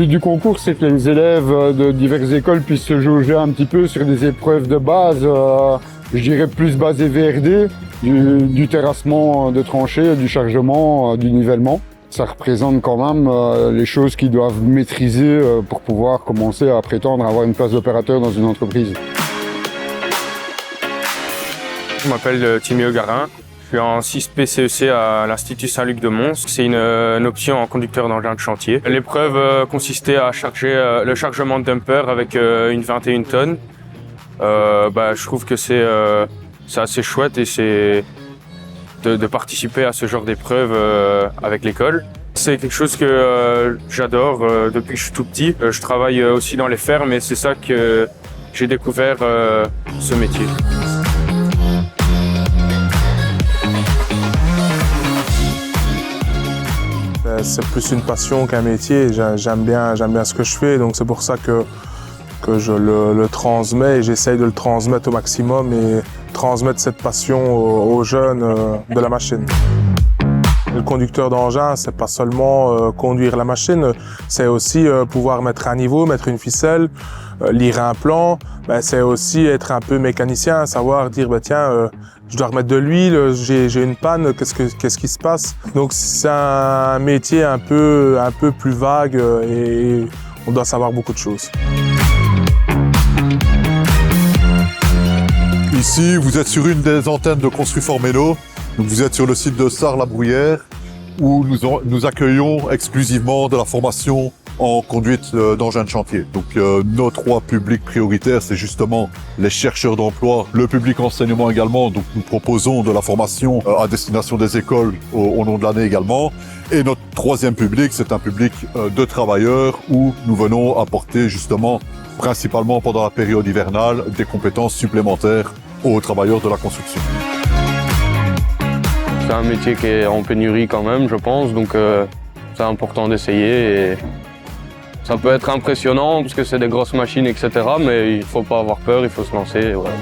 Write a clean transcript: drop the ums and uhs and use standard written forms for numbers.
but du concours, c'est que les élèves de diverses écoles puissent se jauger un petit peu sur des épreuves de base, je dirais plus basées VRD, du terrassement de tranchées, du chargement, du nivellement. Ça représente quand même les choses qu'ils doivent maîtriser pour pouvoir commencer à prétendre avoir une place d'opérateur dans une entreprise. Je m'appelle Timéo Garin. Je suis en 6P CEC à l'Institut Saint-Luc de Mons. C'est une option en conducteur d'engin de chantier. L'épreuve consistait à charger le chargement de dumper avec une 21 tonnes. Je trouve que c'est assez chouette et c'est de participer à ce genre d'épreuve avec l'école. C'est quelque chose que j'adore depuis que je suis tout petit. Je travaille aussi dans les fermes et c'est ça que j'ai découvert ce métier. C'est plus une passion qu'un métier. J'aime bien ce que je fais, donc c'est pour ça que je le transmets et j'essaye de le transmettre au maximum et transmettre cette passion aux jeunes de la machine. Le conducteur d'engin, c'est pas seulement conduire la machine, c'est aussi pouvoir mettre un niveau, mettre une ficelle, lire un plan. C'est aussi être un peu mécanicien, savoir dire tiens, je dois remettre de l'huile, j'ai une panne, qu'est-ce qui se passe? Donc c'est un métier un peu plus vague et on doit savoir beaucoup de choses. Ici, vous êtes sur une des antennes de Construform Méno. Donc vous êtes sur le site de Sarre-la-Bruyère où nous accueillons exclusivement de la formation en conduite d'engins de chantier. Donc nos trois publics prioritaires, c'est justement les chercheurs d'emploi, le public enseignement également. Donc nous proposons de la formation à destination des écoles au long de l'année également. Et notre troisième public, c'est un public de travailleurs où nous venons apporter justement, principalement pendant la période hivernale, des compétences supplémentaires aux travailleurs de la construction. C'est un métier qui est en pénurie quand même, je pense, donc c'est important d'essayer. Et ça peut être impressionnant parce que c'est des grosses machines, etc. Mais il ne faut pas avoir peur, il faut se lancer. Voilà.